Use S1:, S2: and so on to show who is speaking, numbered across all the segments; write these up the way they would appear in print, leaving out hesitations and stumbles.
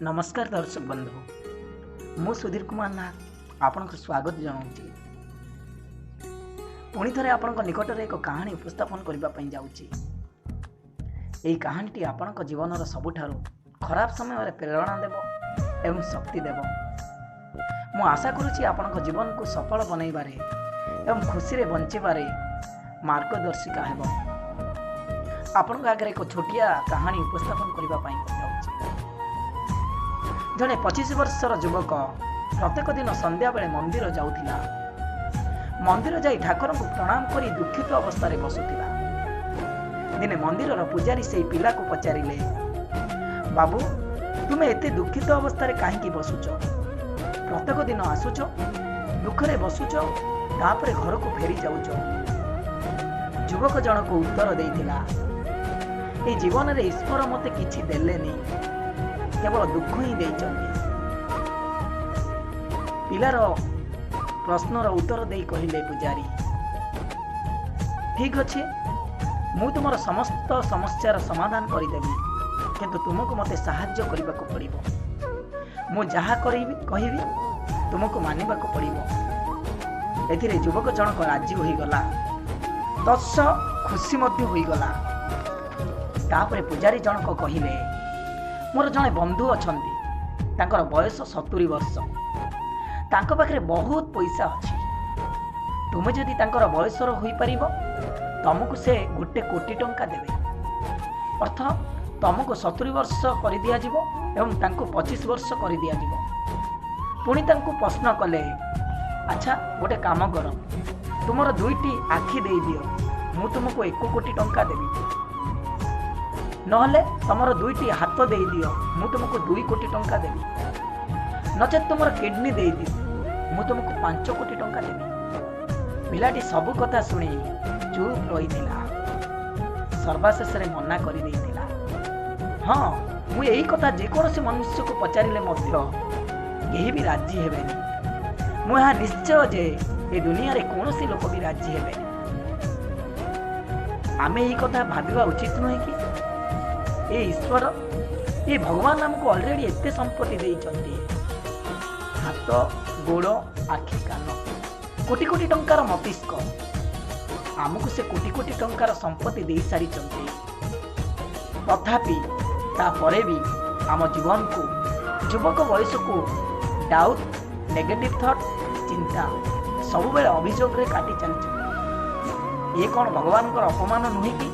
S1: नमस्कार दर्शक बंधु मु सुधीर कुमार नाथ आपण स्वागत जनाऊँगी पुणी थे आपण निकट में एक कहानी उपस्थापन करने जाऊँगी। यही कहानी आपण जीवन सबुठारु खराब समय प्रेरणा देव एवं शक्ति देव। मु आशा करुच्ची आपण जीवन को सफल बनइबारे एवं खुशी रे बंचिबारे मार्गदर्शिका हेब। आपण आगे एक छोटिया कहानी उपस्थापन करने जड़े 25 वर्षर युवक प्रत्येक दिन संध्या बेले मंदिर जाउथिला। मंदिर जाई ठाकुर को प्रणाम करी दुखित अवस्था रे बसुथिला। दिने मंदिर पुजारी से पिला को पचारिले, बाबू तुमे एते दुखित अवस्था रे काहे की बसुच? प्रत्येक दिन आसुच, दुख रे बसुच, तापरे घर को फेरी जाउच। युवक जन को उत्तर देइथिला, ए जीवन रे ईश्वर मते किछि देलेनी, केवल दुख ही देइचंती। पिलार प्रश्नर उत्तर देई कहिले पुजारी, ठीक अछि मु तुमर समस्त समस्यार समाधान करिदेबी, किंतु तुमको मते साहाय्य करबाको पड़िबो। मु जहा करिबी कहिबी तुमको मानिबाको पड़िबो। एथिरे युवक जनक राजी होई गला, तत्स खुशी मध्य होई गला। तापरे पुजारी जनक कहिले, मोर जने बंधु अछंती, तांकर बयस 70 वर्ष, तांको पाखरे बहुत पैसा अछि। तुमे जदि तांकर बयसर होई परिबो तुमको से 1 कोटी टंका देबे। अर्थ तुमको 70 वर्ष कर दिया जिवो एवं तांको 25 वर्ष कर दिया जिवो। पुणी तांको प्रश्न कले, अच्छा गोटे काम कर, तुमर 2टी आखि देई दियो, मु तुमको 1 कोटी टंका देबी। नहले तुमर 2टी हाथ दे दियो, मु तुमको 2 कोटी टंका देबी। नचेत तुमर किडनी दे दियो, मु तुमको 5 कोटी टंका देबी। पिलाटी सब कथा सुनी चुप रहीथिला। सर्वशेष रे मना करि देइथिला, हां मु एही कथा जे कोनोसी मनुष्य को पचारिले मध्य केही भी राजी हेबेनी। मु यहाँ निश्चय जे ए दुनिया रे कोनोसी लोक भी राजी हेबेनी। आमे एही कथा भाबिबा उचित नहे कि ए ईश्वर ये भगवान हमको ऑलरेडी एते संपत्ति देइचंती, हाथ गोड़ आखि कान कोटी कोटी टंकार मस्तिष्क, आमको से कोटी कोटी टंकार संपत्ति दे सारी चंती। तथापि तापरे भी आम जीवन को युवक वयस को डाउट, नेगेटिव थॉट, चिंता सब बेले अभियोग रे काटी चलछ। ये कौन भगवान का अपमान नुहे कि?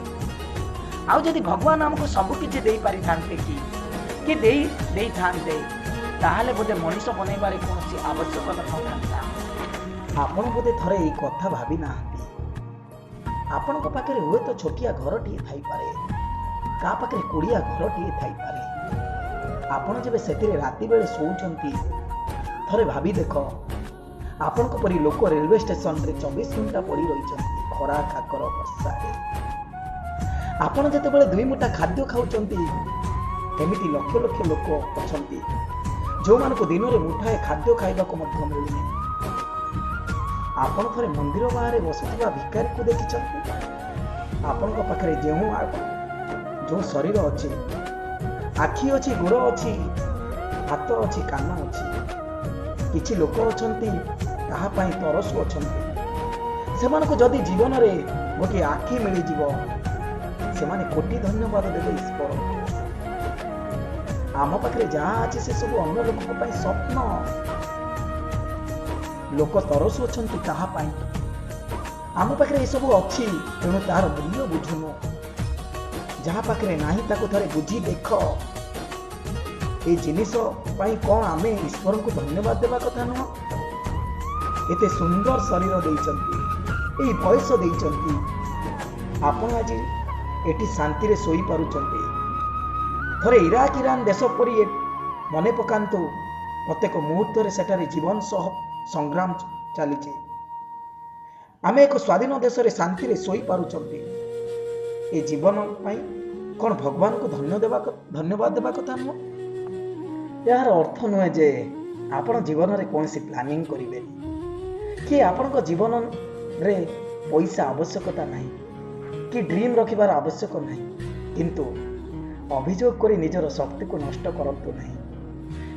S1: आउ जदि भगवान हमको सब किछि देई पारि थांते कि देई थांते, ताहाले बोधे मनीष बनैबारे कोनोसी आवश्यकता नथांता। आपण बोधे थरे एई कथा भाबी नाहंती। आपण को पाखरे हुए तो छोटिया घरटी थाई पारे, का पाखरे कुड़िया घरटी थाई पारे। आपण जेबे सेतिरे राति बेले सोउचंती, थरे भाबी देखो, आपण को परी लोक रेलवे स्टेशन रे 24 घंटा पड़ी रहिचंती खरा काकर वर्षा रे। आपण जेतेबेले 2 मुठा खाद्य खाउचंती, एमिति लक्ष लक्ष लोक अछंती जो मानको दिन रे मुठाए खाद्य खाइबा को मध्य मिलुनी। आपण थरे मंदिर बाहर बसुवा भिखारी को देखिचंती। आपण को पाखरे जो शरीर अछि, आखि अछि, गोड़ अछि, हाथ अछि, कान अछि, किछि लोक अछंती ताहा पई तरसु अछंती। सेमानको जदि जीवन रे गोटे आखि मिली जीवो, सेमाने कोटी धन्यवाद देवे ईश्वर। आम पाखरे जहाँ अच्छे से सब अन्य लोक स्वप्न, लोक तरसु अछंती ताहा पाई। आम पाखरे सब अच्छी, तेणु तार मूल्य बुझुनु। जहाँ पाखरे नाही ताको थरे बुझी देख। ए जिनिस पाई कौन आमे ईश्वर को धन्यवाद देवा कथा नुह? एते सुंदर शरीर देइचंती, एई बयस देइचंती, आपण आज एटी शांति रे सोई पारुचंती। थरे इराक ईरान देश परी मने पकांतु, प्रत्येक मुहूर्त रे सेठारे जीवन सह संग्राम चलीचे। आमे एक स्वाधीन देश रे शांति रे सोई पारुचंती। ए जीवन पाई कौन भगवान को धन्यवाद देवा कथा नुह? यार अर्थ नुहे जे आपण जीवन रे कोनसी प्लानिंग करिवे कि आपण जीवन रे पैसा आवश्यकता नहीं कि ड्रीम रखिबार आवश्यक नहीं, किंतु अभियोग करी निजर शक्ति को नष्ट करंतु नहीं।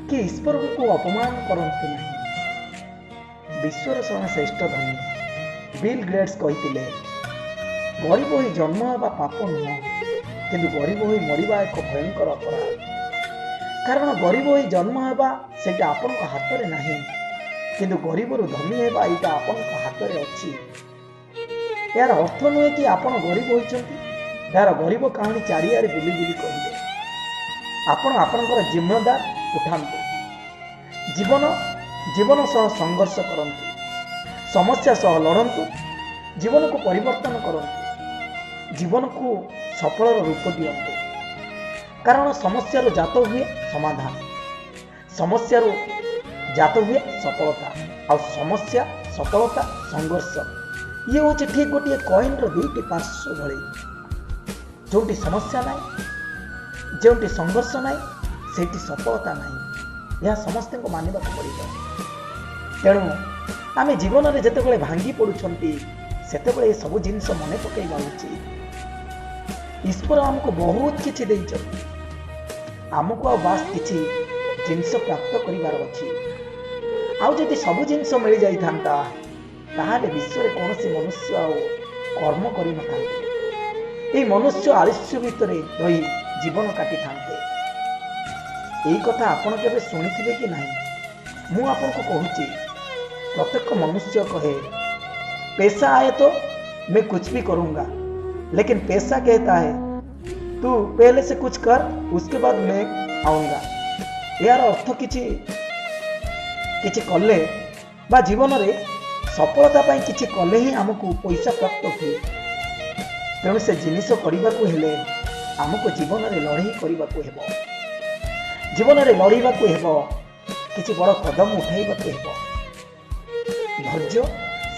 S1: कि ईश्वर को अपमान करंतु नहीं। विश्वर सर्वश्रेष्ठ धनी बिल ग्रेट्स कहते गरीब हो जन्म होगा पाप नुह किंतु गरीब हो मरिबा एक भयंकर अपराध। कारण गरीब हो जन्म होगा सेटा आपण हाथ में नहीं किंतु गरीब रु धनी होगा यहाँ आपण हाथ में अच्छी। यार अर्थ नुहे कि आपण गरीब होती यार गरीब कहानी चारिआडे बुली बुली कहले आपण आपणकर जिम्मेदार उठांतु। जीवन जीवन सह संघर्ष करंतु, समस्या सह लड़ंतु, जीवन को परिवर्तन करंतु, जीवन को सफल रूप दियंतु। कारण समस्या जात हुए समाधान, समस्या जात हुए सफलता और समस्या सफलता संघर्ष ये हूँ ठीक गोटे कॉइन दुईटी पार्श्व भली। जोटी समस्या ना जोटी संघर्ष ना से सफलता ना यह समस्त को मानवा पड़े। तेणु आम जीवन में जिते भांगी पड़ुंट से सब जिनस मन पकड़ा उचित। ईश्वर आमको बहुत किसी आमको बास किसी जिनस प्राप्त करार अच्छी। आउ जदि सब जिनस मिल जाता ताहले विश्व कौन सी मनुष्य कर्म कर मनुष्य आलस्य भितर रही जीवन काटी था। यही कथा आपण के शुणी कि नहीं मु आपन को कहूची प्रत्येक मनुष्य कहे पैसा आए तो मैं कुछ भी करूंगा, लेकिन पैसा कहता है तू पहले से कुछ कर उसके बाद मैं आऊंगा। यार अर्थ किछि कले बा जीवन रे सफलता पाई किछि कले ही हमको पैसा प्राप्त हुए। तेणु से जिनिस करने को हेले हमको जीवन में लड़ाई करने को हेबो, जीवन में लड़ाई को हेबो, किछि बड़ कदम उठाइबा को हेबो। धैर्य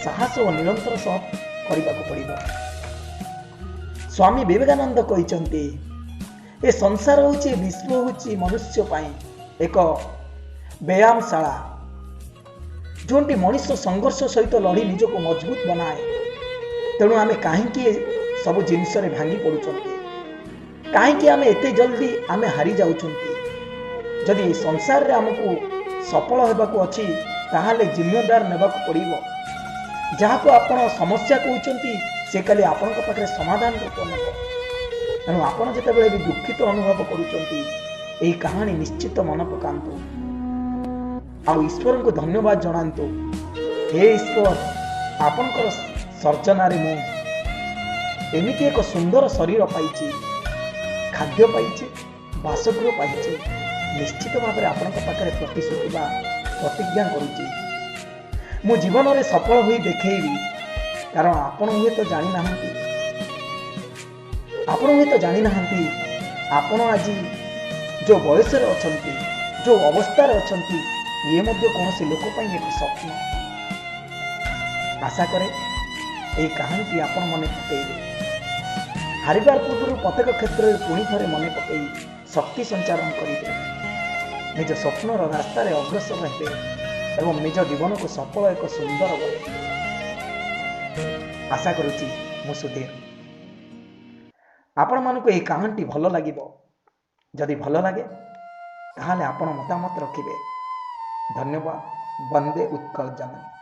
S1: साहस और निरंतर सह करने को पड़िबो। स्वामी विवेकानंद कहते ए संसार होची विश्व होची मनुष्य पाई एक व्यायामशाला जोटी मनुष्य संघर्ष सहित लड़ी निज को मजबूत बनाए। तेणु आमे कहीं सब जिनस भांगी पड़ुंट कहीं आमे एते जल्दी आमे हारी जाउछंती। जदि संसार रे हमको सफल होबाकू अच्छी ताहाले जिम्मेदार नेबाकू पड़िबो। जहाँ को आपण समस्या कहते से खाली आपण पाखे समाधान रूप नेब। तेणु आपण जितेबाला भी दुखित अनुभव करुँच कहानी निश्चित मन पकांतु आ ईश्वर को धन्यवाद जनातु। हे ईश्वर आपणकर सर्जनार मु एमती एक सुंदर शरीर पाई, खाद्य पाई, बासगृह पाई। निश्चित भाव में आपण पाखे प्रतिश्रुति बा प्रतिज्ञा करुच्ची मु जीवन में सफल हुई देखी। कारण आपण हुए तो जानी ना आपण आज जो बयस अच्छा जो अवस्था अच्छा ये कौन से लोक एक स्वप्न। आशा करे यही कहानी आपण मन पकईबे। हारिबार पूर्व प्रत्येक क्षेत्र में पुणी थे मन पकई शक्ति संचारण करेंगे, निज स्वप्नर रास्तार अग्रसर हे एवं निज जीवन को सफल एक सुंदर बने। आशा करुच्ची मु सुधीर आपण मानक यह कहानी भल लगे। जदि भल लगे ताहले आपण मतामत रखिबे। धन्यवाद। वंदे उत्कल जननी।